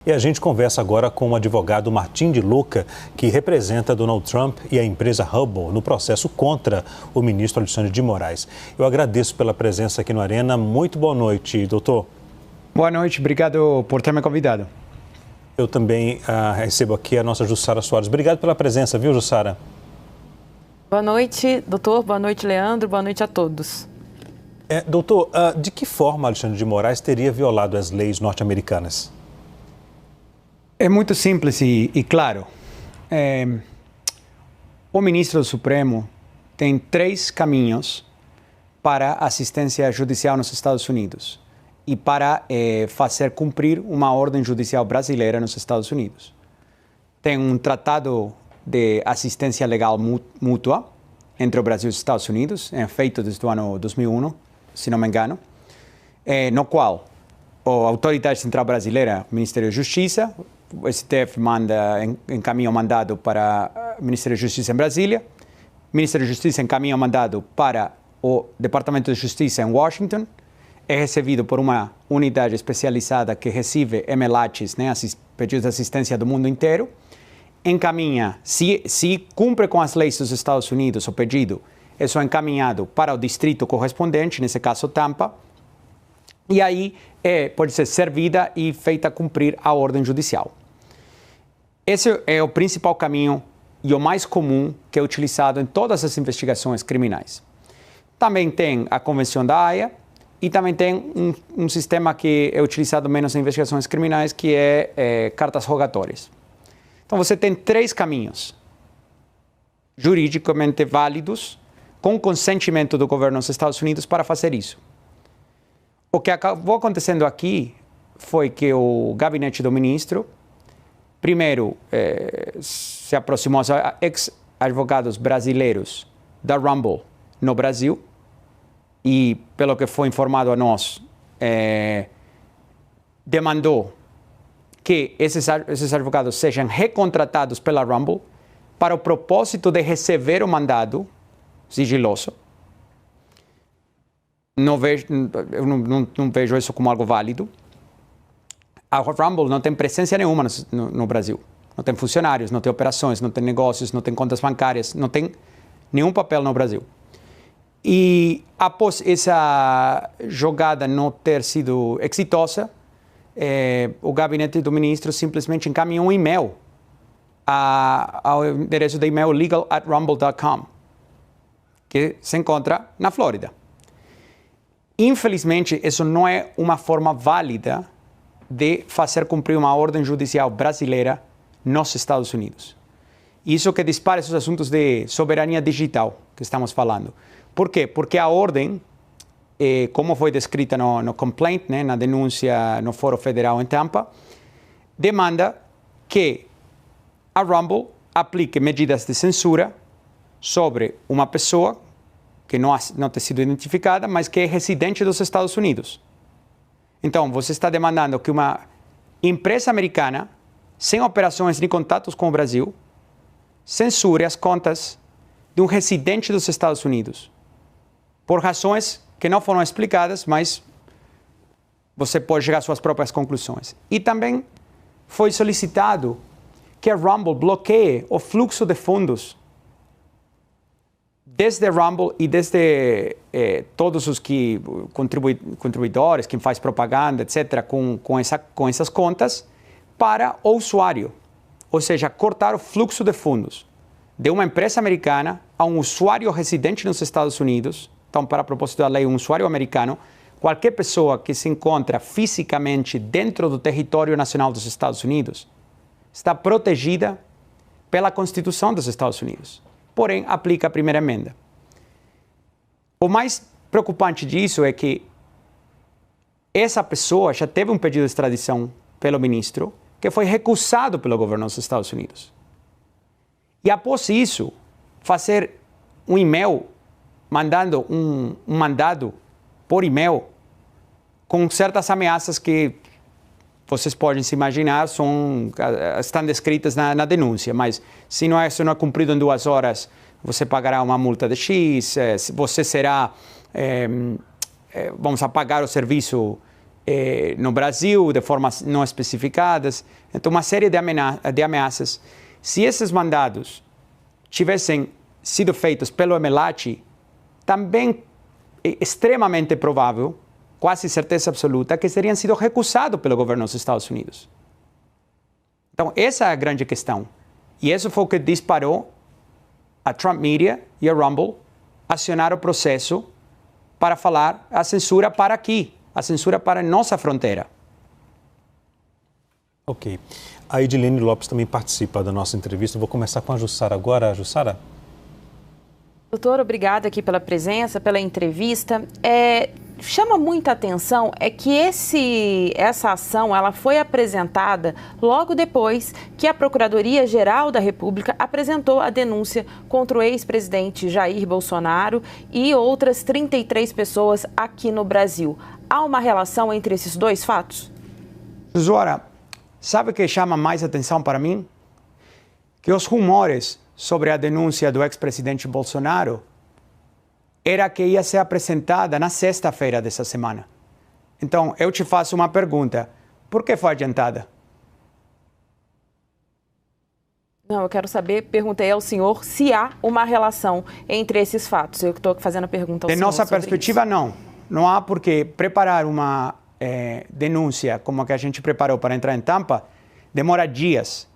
E a gente conversa agora com o advogado Martim de Luca, que representa Donald Trump e a empresa Hubble no processo contra o ministro Alexandre de Moraes. Eu agradeço pela presença aqui no Arena. Muito boa noite, doutor. Boa noite, obrigado por ter me convidado. Eu também recebo aqui a nossa Jussara Soares. Obrigado pela presença, viu, Jussara? Boa noite, doutor. Boa noite, Leandro. Boa noite a todos. Doutor, de que forma Alexandre de Moraes teria violado as leis norte-americanas? É muito simples e claro. O ministro do Supremo tem 3 caminhos para assistência judicial nos Estados Unidos e para fazer cumprir uma ordem judicial brasileira nos Estados Unidos. Tem um tratado de assistência legal mútua entre o Brasil e os Estados Unidos, feito desde o ano 2001, se não me engano, no qual a Autoridade Central Brasileira, o Ministério da Justiça, o STF encaminha o mandado para o Ministério da Justiça em Brasília, o Ministério da Justiça encaminha o mandado para o Departamento de Justiça em Washington, é recebido por uma unidade especializada que recebe MLATs, pedidos de assistência do mundo inteiro, encaminha, se cumpre com as leis dos Estados Unidos o pedido, é só encaminhado para o distrito correspondente, nesse caso Tampa, e aí pode ser servida e feita cumprir a ordem judicial. Esse é o principal caminho e o mais comum que é utilizado em todas as investigações criminais. Também tem a Convenção da Haia e também tem um sistema que é utilizado menos em investigações criminais, que é cartas rogatórias. Então você tem 3 caminhos juridicamente válidos com consentimento do governo dos Estados Unidos para fazer isso. O que acabou acontecendo aqui foi que o gabinete do ministro, primeiro, se aproximou aos ex-advogados brasileiros da Rumble no Brasil e, pelo que foi informado a nós, demandou que esses advogados sejam recontratados pela Rumble para o propósito de receber o mandado sigiloso. Eu não vejo isso como algo válido. A Rumble não tem presença nenhuma no Brasil. Não tem funcionários, não tem operações, não tem negócios, não tem contas bancárias, não tem nenhum papel no Brasil. E após essa jogada não ter sido exitosa, o gabinete do ministro simplesmente encaminhou um e-mail ao endereço de e-mail legal@rumble.com, que se encontra na Flórida. Infelizmente, isso não é uma forma válida de fazer cumprir uma ordem judicial brasileira nos Estados Unidos. Isso que dispara esses assuntos de soberania digital que estamos falando. Por quê? Porque a ordem, como foi descrita no complaint, na denúncia no Fórum Federal em Tampa, demanda que a Rumble aplique medidas de censura sobre uma pessoa que não tem sido identificada, mas que é residente dos Estados Unidos. Então, você está demandando que uma empresa americana, sem operações nem contatos com o Brasil, censure as contas de um residente dos Estados Unidos, por razões que não foram explicadas, mas você pode chegar às suas próprias conclusões. E também foi solicitado que a Rumble bloqueie o fluxo de fundos desde a Rumble e desde todos os contribuidores, quem faz propaganda, etc., com essas contas, para o usuário. Ou seja, cortar o fluxo de fundos de uma empresa americana a um usuário residente nos Estados Unidos. Então, para propósito da lei, um usuário americano, qualquer pessoa que se encontra fisicamente dentro do território nacional dos Estados Unidos, está protegida pela Constituição dos Estados Unidos. Porém, aplica a primeira emenda. O mais preocupante disso é que essa pessoa já teve um pedido de extradição pelo ministro, que foi recusado pelo governo dos Estados Unidos. E após isso, fazer um e-mail, mandando um mandado por e-mail, com certas ameaças que vocês podem se imaginar, estão descritas na denúncia, mas se não é cumprido em 2 horas, você pagará uma multa de X, você será, vamos apagar o serviço no Brasil, de formas não especificadas. Então, uma série de ameaças. Se esses mandados tivessem sido feitos pelo Emelati, também é extremamente provável, quase certeza absoluta, que teriam sido recusados pelo governo dos Estados Unidos. Então, essa é a grande questão. E isso foi o que disparou a Trump Media e a Rumble acionar o processo para falar a censura para aqui, a censura para a nossa fronteira. Ok. A Edilene Lopes também participa da nossa entrevista. Vou começar com a Jussara agora. Jussara? Doutor, obrigada aqui pela presença, pela entrevista. Chama muita atenção que essa ação ela foi apresentada logo depois que a Procuradoria-Geral da República apresentou a denúncia contra o ex-presidente Jair Bolsonaro e outras 33 pessoas aqui no Brasil. Há uma relação entre esses dois fatos? Zora, sabe o que chama mais atenção para mim? Que os rumores sobre a denúncia do ex-presidente Bolsonaro era que ia ser apresentada na sexta-feira dessa semana. Então, eu te faço uma pergunta. Por que foi adiantada? Não, eu quero saber, perguntei ao senhor se há uma relação entre esses fatos. Eu estou fazendo a pergunta ao senhor. De nossa perspectiva, não. Não há porque preparar uma denúncia como a que a gente preparou para entrar em Tampa demora dias.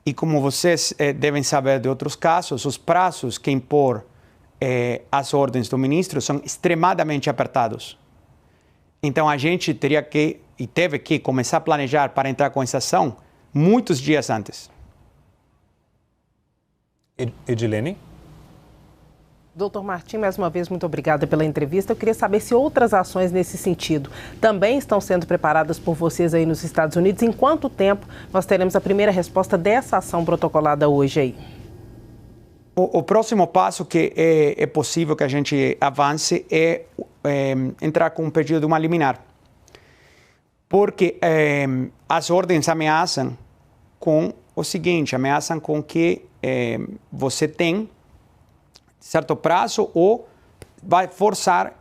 E como vocês devem saber de outros casos, os prazos que impor as ordens do ministro são extremadamente apertados. Então, a gente teria que, e teve que, começar a planejar para entrar com essa ação muitos dias antes. Edilene? Doutor Martim, mais uma vez, muito obrigada pela entrevista. Eu queria saber se outras ações nesse sentido também estão sendo preparadas por vocês aí nos Estados Unidos. Em quanto tempo nós teremos a primeira resposta dessa ação protocolada hoje aí? O próximo passo que é possível que a gente avance é entrar com um pedido de uma liminar. Porque as ordens ameaçam com o seguinte, ameaçam com que você tem certo prazo ou vai forçar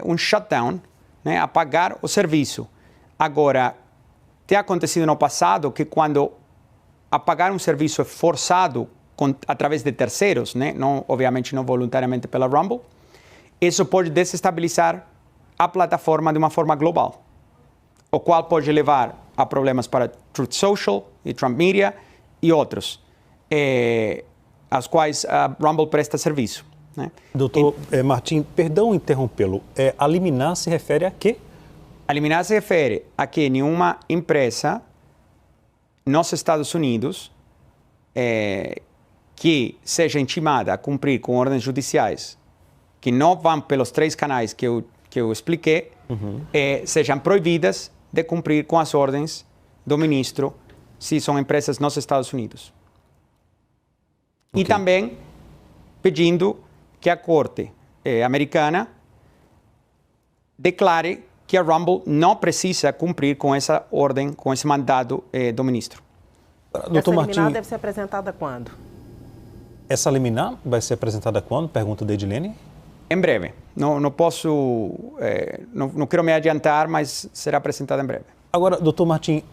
um shutdown, né, apagar o serviço. Agora, tem acontecido no passado que quando apagar um serviço é forçado através de terceiros, né, não, obviamente não voluntariamente pela Rumble, isso pode desestabilizar a plataforma de uma forma global, o qual pode levar a problemas para Truth Social e Trump Media e outros, aos quais a Rumble presta serviço. Né? Doutor Martim, perdão interrompê-lo, a liminar se refere a quê? A liminar se refere a que nenhuma empresa nos Estados Unidos que seja intimada a cumprir com ordens judiciais que não vão pelos 3 canais que eu expliquei, sejam proibidas de cumprir com as ordens do ministro se são empresas nos Estados Unidos. Okay. E também pedindo que a Corte americana declare que a Rumble não precisa cumprir com essa ordem, com esse mandado do ministro. Essa liminar deve ser apresentada quando? Essa liminar vai ser apresentada quando? Pergunta da Edilene. Em breve. Não posso, não quero me adiantar, mas será apresentada em breve. Agora, doutor Martim,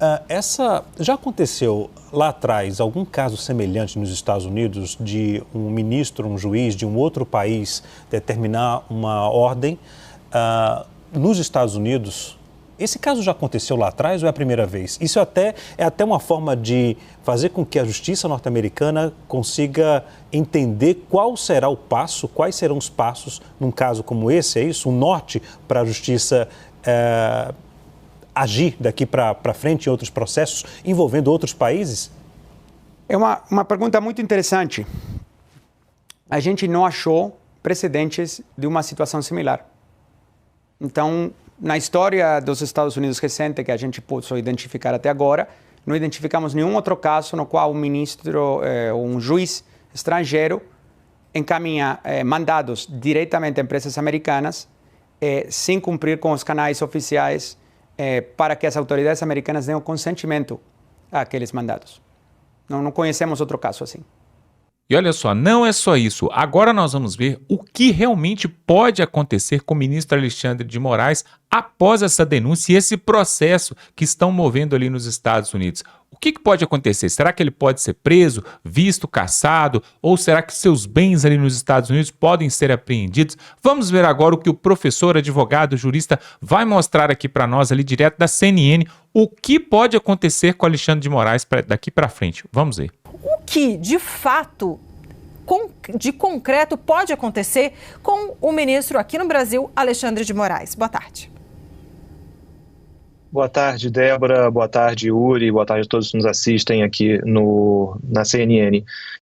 já aconteceu lá atrás algum caso semelhante nos Estados Unidos de um ministro, um juiz de um outro país determinar uma ordem nos Estados Unidos? Esse caso já aconteceu lá atrás ou é a primeira vez? Isso é até uma forma de fazer com que a justiça norte-americana consiga entender qual será o passo, quais serão os passos num caso como esse, é isso? Um norte para a justiça agir daqui para frente em outros processos envolvendo outros países? É uma pergunta muito interessante. A gente não achou precedentes de uma situação similar. Então, na história dos Estados Unidos recente, que a gente pôde identificar até agora, não identificamos nenhum outro caso no qual um ministro ou um juiz estrangeiro encaminha mandados diretamente a empresas americanas sem cumprir com os canais oficiais para que as autoridades americanas deem o consentimento àqueles mandados. Não conhecemos outro caso assim. E olha só, não é só isso. Agora nós vamos ver o que realmente pode acontecer com o ministro Alexandre de Moraes após essa denúncia e esse processo que estão movendo ali nos Estados Unidos. O que pode acontecer? Será que ele pode ser preso, visto, cassado? Ou será que seus bens ali nos Estados Unidos podem ser apreendidos? Vamos ver agora o que o professor, advogado, jurista vai mostrar aqui para nós ali direto da CNN, o que pode acontecer com Alexandre de Moraes daqui para frente. Vamos ver. O que, de fato, de concreto pode acontecer com o ministro aqui no Brasil, Alexandre de Moraes? Boa tarde. Boa tarde, Débora. Boa tarde, Yuri. Boa tarde a todos que nos assistem aqui na CNN.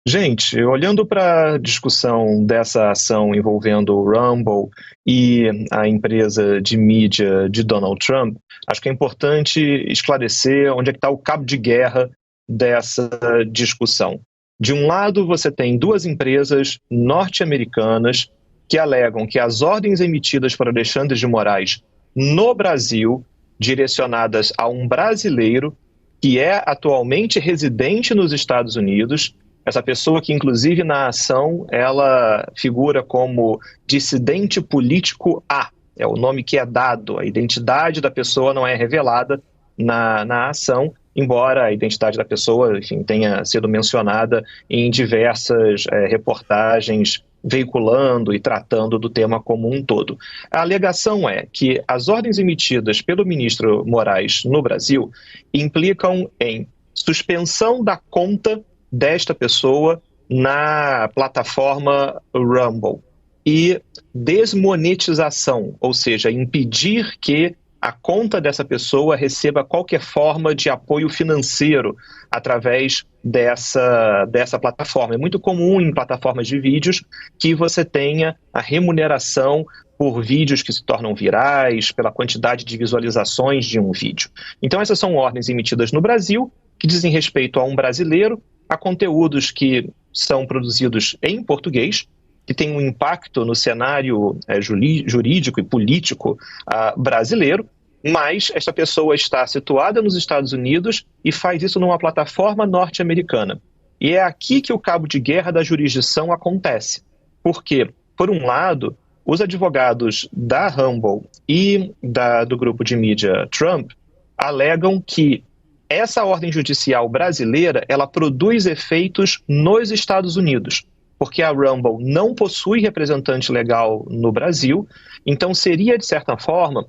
Gente, olhando para a discussão dessa ação envolvendo o Rumble e a empresa de mídia de Donald Trump, acho que é importante esclarecer onde é que está o cabo de guerra dessa discussão. De um lado, você tem duas empresas norte-americanas que alegam que as ordens emitidas por Alexandre de Moraes no Brasil, direcionadas a um brasileiro que é atualmente residente nos Estados Unidos, essa pessoa que, inclusive, na ação, ela figura como dissidente político A, é o nome que é dado, a identidade da pessoa não é revelada na ação, embora a identidade da pessoa, enfim, tenha sido mencionada em diversas reportagens veiculando e tratando do tema como um todo. A alegação é que as ordens emitidas pelo ministro Moraes no Brasil implicam em suspensão da conta desta pessoa na plataforma Rumble e desmonetização, ou seja, impedir que a conta dessa pessoa receba qualquer forma de apoio financeiro através dessa plataforma. É muito comum em plataformas de vídeos que você tenha a remuneração por vídeos que se tornam virais, pela quantidade de visualizações de um vídeo. Então essas são ordens emitidas no Brasil, que dizem respeito a um brasileiro, a conteúdos que são produzidos em português, que tem um impacto no cenário jurídico e político brasileiro, mas esta pessoa está situada nos Estados Unidos e faz isso numa plataforma norte-americana. E é aqui que o cabo de guerra da jurisdição acontece. Porque, por um lado, os advogados da Rumble e do grupo de mídia Trump alegam que essa ordem judicial brasileira, ela produz efeitos nos Estados Unidos, porque a Rumble não possui representante legal no Brasil, então seria, de certa forma,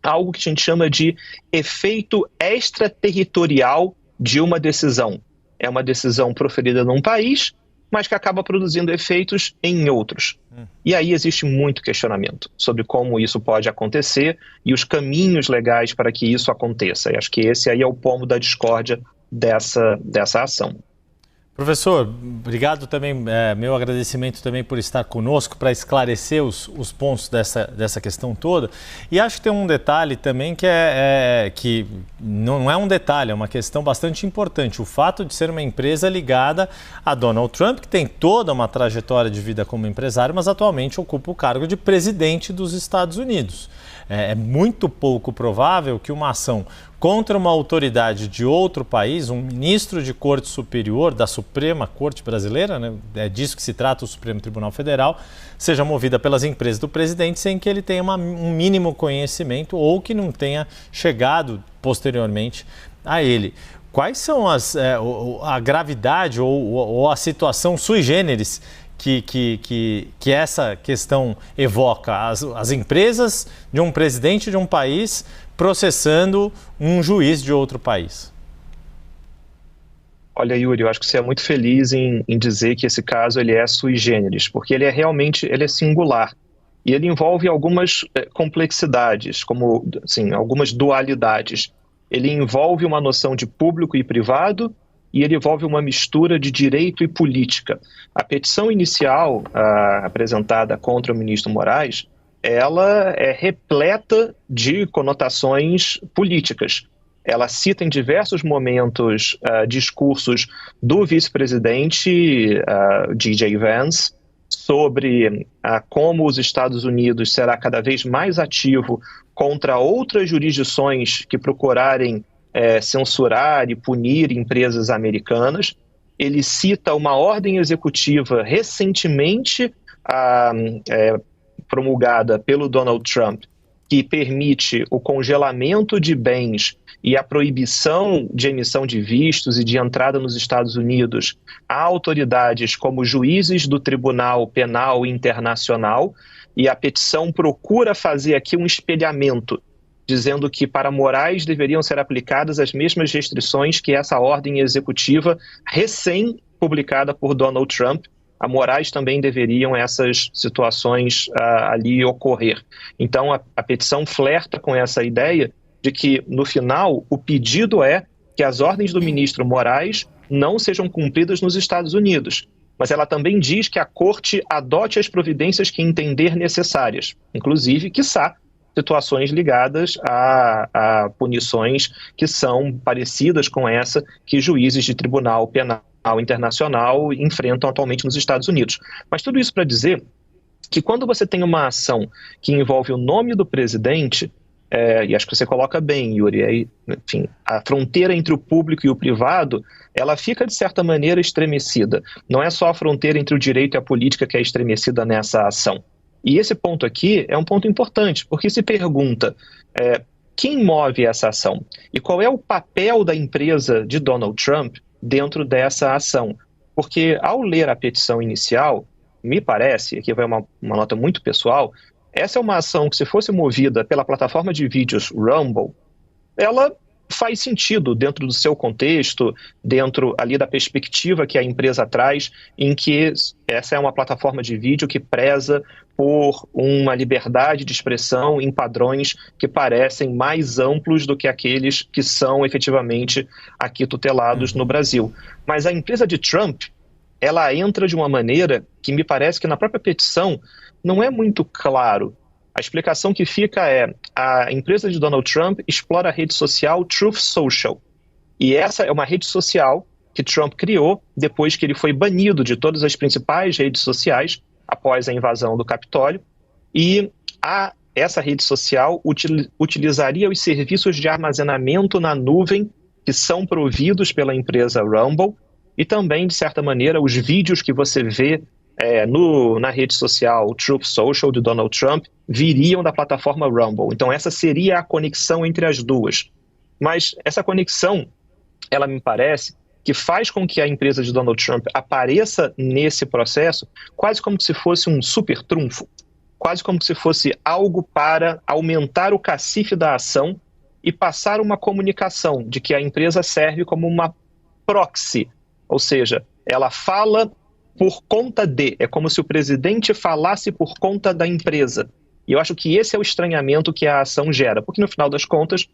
algo que a gente chama de efeito extraterritorial de uma decisão. É uma decisão proferida num país, mas que acaba produzindo efeitos em outros. E aí existe muito questionamento sobre como isso pode acontecer e os caminhos legais para que isso aconteça. E acho que esse aí é o pomo da discórdia dessa ação. Professor, obrigado também, meu agradecimento também por estar conosco para esclarecer os pontos dessa questão toda. E acho que tem um detalhe também que não é um detalhe, é uma questão bastante importante. O fato de ser uma empresa ligada a Donald Trump, que tem toda uma trajetória de vida como empresário, mas atualmente ocupa o cargo de presidente dos Estados Unidos. É muito pouco provável que uma ação contra uma autoridade de outro país, um ministro de corte superior da Suprema Corte Brasileira, né, é disso que se trata o Supremo Tribunal Federal, seja movida pelas empresas do presidente sem que ele tenha um mínimo conhecimento ou que não tenha chegado posteriormente a ele. Quais são a gravidade ou a situação sui generis que essa questão evoca? As empresas de um presidente de um país processando um juiz de outro país. Olha, Yuri, eu acho que você é muito feliz em dizer que esse caso ele é sui generis, porque ele é singular. E ele envolve algumas complexidades, como assim, algumas dualidades. Ele envolve uma noção de público e privado, e ele envolve uma mistura de direito e política. A petição inicial apresentada contra o ministro Moraes, ela é repleta de conotações políticas. Ela cita em diversos momentos discursos do vice-presidente D.J. Vance sobre como os Estados Unidos será cada vez mais ativo contra outras jurisdições que procurarem censurar e punir empresas americanas. ele cita uma ordem executiva recentemente promulgada pelo Donald Trump, que permite o congelamento de bens e a proibição de emissão de vistos e de entrada nos Estados Unidos a autoridades como juízes do Tribunal Penal Internacional, e a petição procura fazer aqui um espelhamento, dizendo que para Moraes deveriam ser aplicadas as mesmas restrições que essa ordem executiva recém-publicada por Donald Trump. A Moraes também deveriam essas situações ali ocorrer. Então, a petição flerta com essa ideia de que, no final, o pedido é que as ordens do ministro Moraes não sejam cumpridas nos Estados Unidos. Mas ela também diz que a Corte adote as providências que entender necessárias, inclusive, quiçá, situações ligadas a punições que são parecidas com essa que juízes de Tribunal Penal Internacional enfrentam atualmente nos Estados Unidos. Mas tudo isso para dizer que quando você tem uma ação que envolve o nome do presidente, e acho que você coloca bem, Yuri, enfim, a fronteira entre o público e o privado, ela fica de certa maneira estremecida. Não é só a fronteira entre o direito e a política que é estremecida nessa ação. E esse ponto aqui é um ponto importante, porque se pergunta quem move essa ação e qual é o papel da empresa de Donald Trump dentro dessa ação. Porque ao ler a petição inicial, me parece, aqui vai uma nota muito pessoal, essa é uma ação que, se fosse movida pela plataforma de vídeos Rumble, ela faz sentido dentro do seu contexto, dentro ali da perspectiva que a empresa traz, em que essa é uma plataforma de vídeo que preza por uma liberdade de expressão em padrões que parecem mais amplos do que aqueles que são efetivamente aqui tutelados no Brasil. Mas a empresa de Trump, ela entra de uma maneira que me parece que na própria petição não é muito claro. A explicação que fica é: a empresa de Donald Trump explora a rede social Truth Social. E essa é uma rede social que Trump criou depois que ele foi banido de todas as principais redes sociais após a invasão do Capitólio. E essa rede social utilizaria os serviços de armazenamento na nuvem que são providos pela empresa Rumble e também, de certa maneira, os vídeos que você vê na rede social Truth Social de Donald Trump viriam da plataforma Rumble. Então essa seria a conexão entre as duas. Mas essa conexão, ela me parece que faz com que a empresa de Donald Trump apareça nesse processo quase como se fosse um super trunfo, quase como se fosse algo para aumentar o cacife da ação e passar uma comunicação de que a empresa serve como uma proxy, ou seja, ela fala por conta de, é como se o presidente falasse por conta da empresa. E eu acho que esse é o estranhamento que a ação gera, porque no final das contas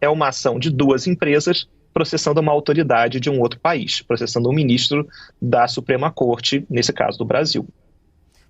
é uma ação de duas empresas processando uma autoridade de um outro país, processando um ministro da Suprema Corte, nesse caso do Brasil.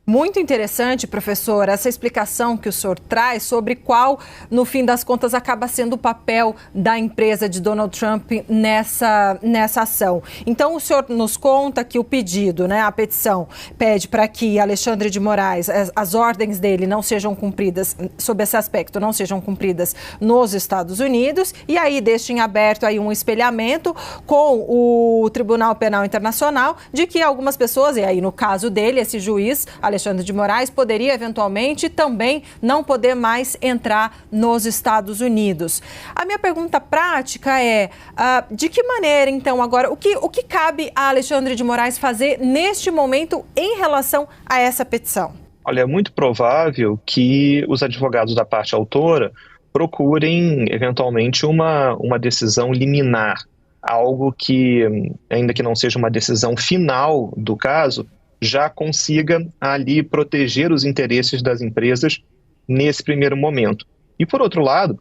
Muito interessante, professor, essa explicação que o senhor traz sobre qual, no fim das contas, acaba sendo o papel da empresa de Donald Trump nessa ação. Então, o senhor nos conta que o pedido, a petição, pede para que Alexandre de Moraes, as ordens dele não sejam cumpridas, sob esse aspecto, não sejam cumpridas nos Estados Unidos, e aí deixa em aberto aí um espelhamento com o Tribunal Penal Internacional de que algumas pessoas, e aí no caso dele, esse juiz, Alexandre de Moraes, poderia eventualmente também não poder mais entrar nos Estados Unidos. A minha pergunta prática é, de que maneira, então, agora, o que cabe a Alexandre de Moraes fazer neste momento em relação a essa petição? Olha, é muito provável que os advogados da parte autora procurem, eventualmente, uma decisão liminar, algo que, ainda que não seja uma decisão final do caso, já consiga ali proteger os interesses das empresas nesse primeiro momento. E, por outro lado,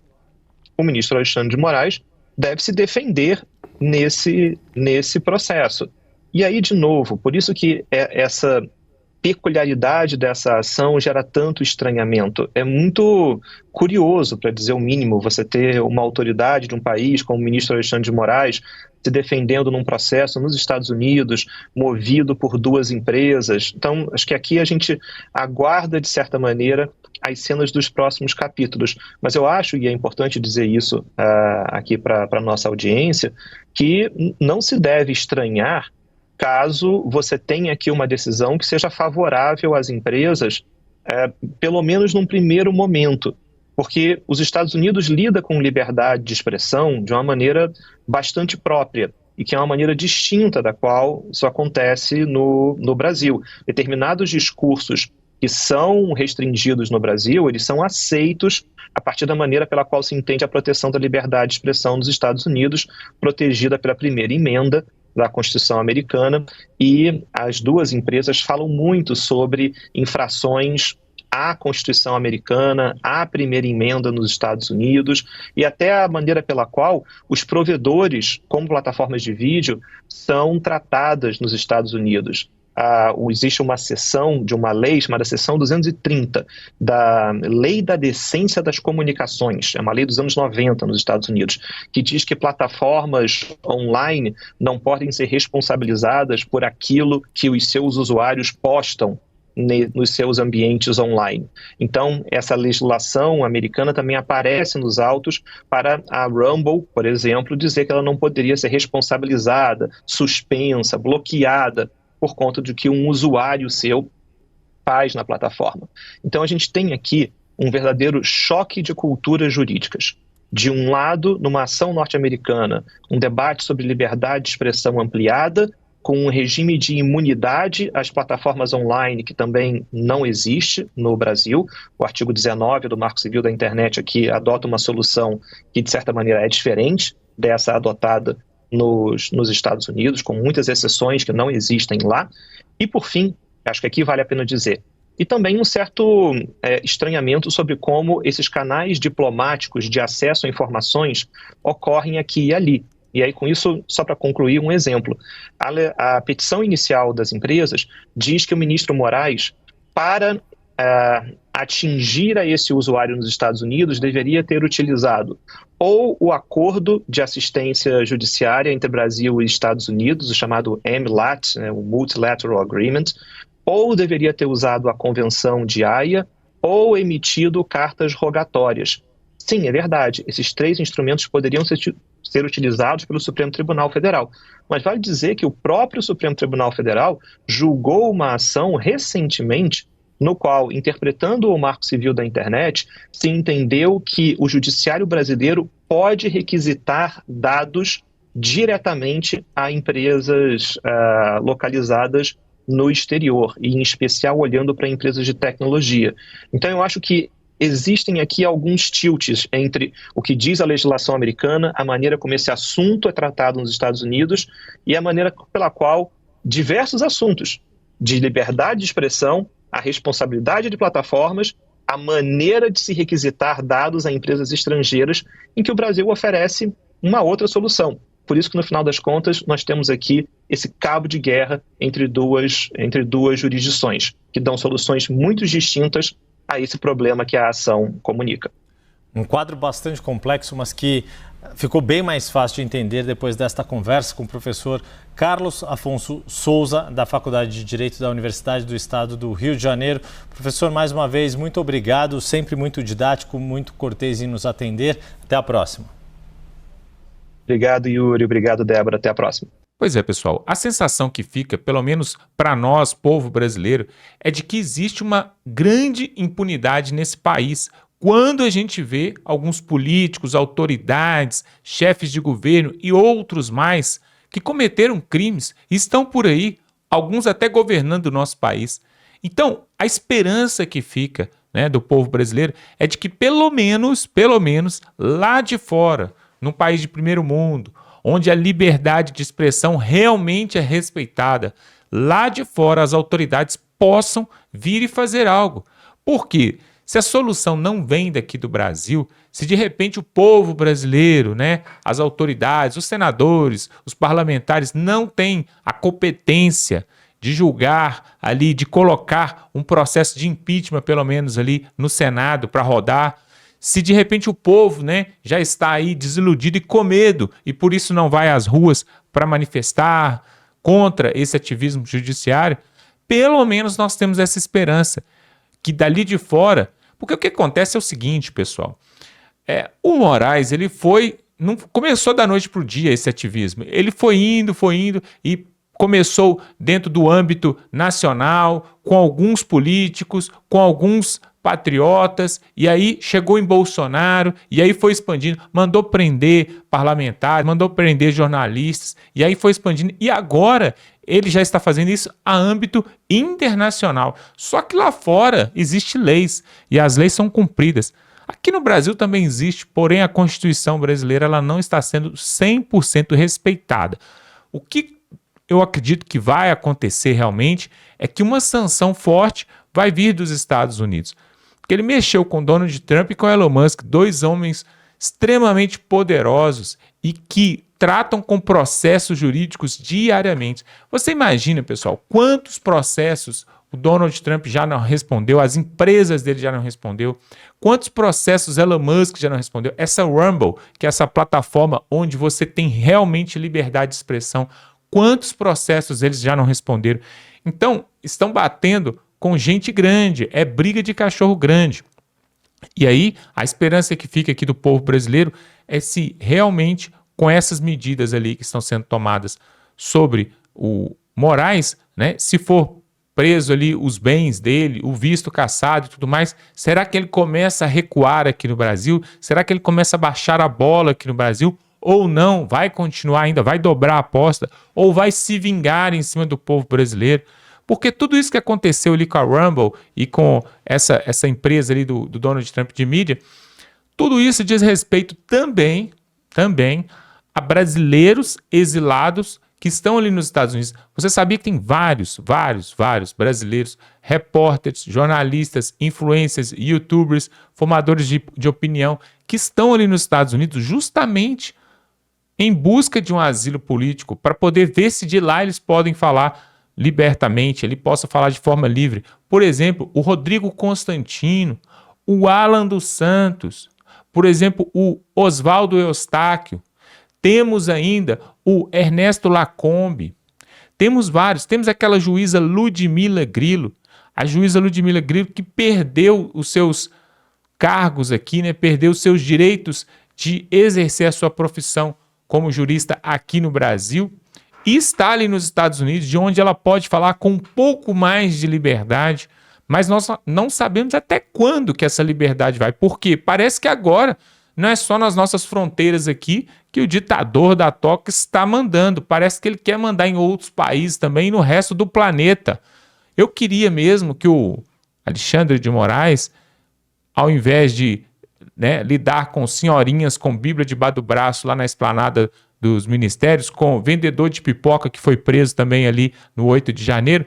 o ministro Alexandre de Moraes deve se defender nesse processo. E aí, de novo, por isso que essa peculiaridade dessa ação gera tanto estranhamento. É muito curioso, para dizer o mínimo, você ter uma autoridade de um país como o ministro Alexandre de Moraes se defendendo num processo nos Estados Unidos, movido por duas empresas. Então, acho que aqui a gente aguarda, de certa maneira, as cenas dos próximos capítulos. Mas eu acho, e é importante dizer isso aqui para a nossa audiência, que não se deve estranhar caso você tenha aqui uma decisão que seja favorável às empresas, pelo menos num primeiro momento, porque os Estados Unidos lidam com liberdade de expressão de uma maneira bastante própria e que é uma maneira distinta da qual isso acontece no Brasil. Determinados discursos que são restringidos no Brasil, eles são aceitos a partir da maneira pela qual se entende a proteção da liberdade de expressão nos Estados Unidos, protegida pela primeira emenda da Constituição americana, e as duas empresas falam muito sobre infrações à Constituição americana, à primeira emenda nos Estados Unidos e até a maneira pela qual os provedores, como plataformas de vídeo, são tratadas nos Estados Unidos. Existe uma seção de uma lei chamada Seção 230 da Lei da Decência das Comunicações, é uma lei dos anos 90 nos Estados Unidos, que diz que plataformas online não podem ser responsabilizadas por aquilo que os seus usuários postam nos seus ambientes online. Então, essa legislação americana também aparece nos autos para a Rumble, por exemplo, dizer que ela não poderia ser responsabilizada, suspensa, bloqueada por conta de que um usuário seu faz na plataforma. Então a gente tem aqui um verdadeiro choque de culturas jurídicas. De um lado, numa ação norte-americana, um debate sobre liberdade de expressão ampliada, com um regime de imunidade às plataformas online que também não existe no Brasil. O artigo 19 do Marco Civil da Internet aqui adota uma solução que, de certa maneira, é diferente dessa adotada nos Estados Unidos, com muitas exceções que não existem lá. E, por fim, acho que aqui vale a pena dizer, e também um certo estranhamento sobre como esses canais diplomáticos de acesso a informações ocorrem aqui e ali. E aí, com isso, só para concluir, um exemplo. A petição inicial das empresas diz que o ministro Moraes, para atingir a esse usuário nos Estados Unidos, deveria ter utilizado ou o acordo de assistência judiciária entre Brasil e Estados Unidos, o chamado MLAT, o Multilateral Agreement, ou deveria ter usado a Convenção de Haia, ou emitido cartas rogatórias. Sim, é verdade, esses três instrumentos poderiam ser utilizados pelo Supremo Tribunal Federal. Mas vale dizer que o próprio Supremo Tribunal Federal julgou uma ação recentemente no qual, interpretando o Marco Civil da Internet, se entendeu que o judiciário brasileiro pode requisitar dados diretamente a empresas localizadas no exterior, e em especial olhando para empresas de tecnologia. Então eu acho que existem aqui alguns tilts entre o que diz a legislação americana, a maneira como esse assunto é tratado nos Estados Unidos e a maneira pela qual diversos assuntos de liberdade de expressão, a responsabilidade de plataformas, a maneira de se requisitar dados a empresas estrangeiras, em que o Brasil oferece uma outra solução. Por isso que, no final das contas, nós temos aqui esse cabo de guerra entre duas jurisdições, que dão soluções muito distintas a esse problema que a ação comunica. Um quadro bastante complexo, mas que ficou bem mais fácil de entender depois desta conversa com o professor Carlos Afonso Souza, da Faculdade de Direito da Universidade do Estado do Rio de Janeiro. Professor, mais uma vez, muito obrigado, sempre muito didático, muito cortês em nos atender. Até a próxima. Obrigado, Yuri. Obrigado, Débora. Até a próxima. Pois é, pessoal, a sensação que fica, pelo menos para nós, povo brasileiro, é de que existe uma grande impunidade nesse país quando a gente vê alguns políticos, autoridades, chefes de governo e outros mais que cometeram crimes e estão por aí, alguns até governando o nosso país. Então, a esperança que fica, do povo brasileiro é de que pelo menos, lá de fora, num país de primeiro mundo, onde a liberdade de expressão realmente é respeitada, lá de fora as autoridades possam vir e fazer algo. Por quê? Se a solução não vem daqui do Brasil, se de repente o povo brasileiro, as autoridades, os senadores, os parlamentares não têm a competência de julgar ali, de colocar um processo de impeachment, pelo menos ali no Senado para rodar, se de repente o povo já está aí desiludido e com medo e por isso não vai às ruas para manifestar contra esse ativismo judiciário, pelo menos nós temos essa esperança que dali de fora, porque o que acontece é o seguinte, pessoal, o Moraes, ele não começou da noite para o dia esse ativismo, ele foi indo e começou dentro do âmbito nacional, com alguns políticos, com alguns patriotas, e aí chegou em Bolsonaro, e aí foi expandindo, mandou prender parlamentares, mandou prender jornalistas, e aí foi expandindo, e agora ele já está fazendo isso a âmbito internacional. Só que lá fora existem leis, e as leis são cumpridas. Aqui no Brasil também existe, porém a Constituição brasileira ela não está sendo 100% respeitada. O que eu acredito que vai acontecer realmente é que uma sanção forte vai vir dos Estados Unidos. Porque ele mexeu com Donald Trump e com Elon Musk, dois homens extremamente poderosos e que tratam com processos jurídicos diariamente. Você imagina, pessoal, quantos processos o Donald Trump já não respondeu, as empresas dele já não respondeu, quantos processos Elon Musk já não respondeu, essa Rumble, que é essa plataforma onde você tem realmente liberdade de expressão, quantos processos eles já não responderam. Então, estão batendo com gente grande, é briga de cachorro grande. E aí, a esperança que fica aqui do povo brasileiro é se realmente, com essas medidas ali que estão sendo tomadas sobre o Moraes, né, se for preso ali os bens dele, o visto cassado e tudo mais, será que ele começa a recuar aqui no Brasil? Será que ele começa a baixar a bola aqui no Brasil? Ou não? Vai continuar ainda? Vai dobrar a aposta? Ou vai se vingar em cima do povo brasileiro? Porque tudo isso que aconteceu ali com a Rumble e com essa empresa ali do Donald Trump de mídia, tudo isso diz respeito também a brasileiros exilados que estão ali nos Estados Unidos. Você sabia que tem vários brasileiros, repórteres, jornalistas, influencers, youtubers, formadores de opinião, que estão ali nos Estados Unidos justamente em busca de um asilo político, para poder ver se de lá eles podem falar libertamente, ele possa falar de forma livre. Por exemplo, o Rodrigo Constantino, o Alan dos Santos, por exemplo, o Oswaldo Eustáquio, temos ainda o Ernesto Lacombe, temos vários, temos aquela juíza Ludmila Grillo, a juíza Ludmila Grillo que perdeu os seus cargos aqui, né, perdeu os seus direitos de exercer a sua profissão como jurista aqui no Brasil, e está ali nos Estados Unidos, de onde ela pode falar com um pouco mais de liberdade, mas nós não sabemos até quando que essa liberdade vai, porque parece que agora não é só nas nossas fronteiras aqui que o ditador da toca está mandando, parece que ele quer mandar em outros países também e no resto do planeta. Eu queria mesmo que o Alexandre de Moraes, ao invés de lidar com senhorinhas com Bíblia debaixo do braço lá na esplanada dos ministérios, com vendedor de pipoca que foi preso também ali no 8 de janeiro,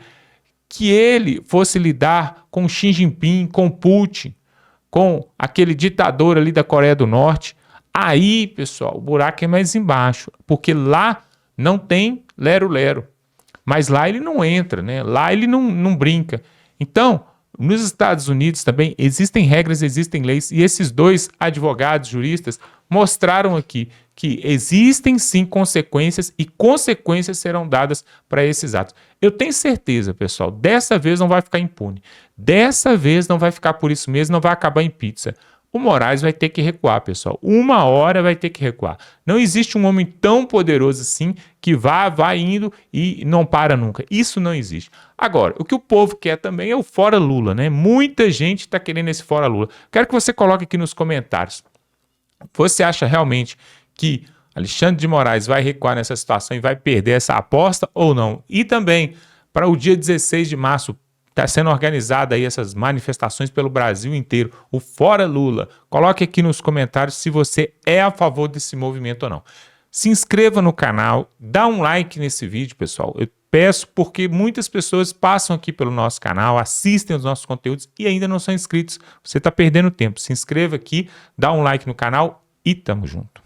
que ele fosse lidar com Xi Jinping, com Putin, com aquele ditador ali da Coreia do Norte. Aí, pessoal, o buraco é mais embaixo, porque lá não tem lero-lero, mas lá ele não entra, né? Lá ele não brinca. Então, nos Estados Unidos também existem regras, existem leis, e esses dois advogados, juristas, mostraram aqui que existem sim consequências e consequências serão dadas para esses atos. Eu tenho certeza, pessoal, dessa vez não vai ficar impune. Dessa vez não vai ficar por isso mesmo, não vai acabar em pizza. O Moraes vai ter que recuar, pessoal. Uma hora vai ter que recuar. Não existe um homem tão poderoso assim que vai indo e não para nunca. Isso não existe. Agora, o que o povo quer também é o fora Lula, né? Muita gente está querendo esse fora Lula. Quero que você coloque aqui nos comentários. Você acha realmente que Alexandre de Moraes vai recuar nessa situação e vai perder essa aposta ou não? E também, para o dia 16 de março, está sendo organizada aí essas manifestações pelo Brasil inteiro, o Fora Lula. Coloque aqui nos comentários se você é a favor desse movimento ou não. Se inscreva no canal, dá um like nesse vídeo, pessoal. Eu peço porque muitas pessoas passam aqui pelo nosso canal, assistem os nossos conteúdos e ainda não são inscritos. Você está perdendo tempo. Se inscreva aqui, dá um like no canal e tamo junto.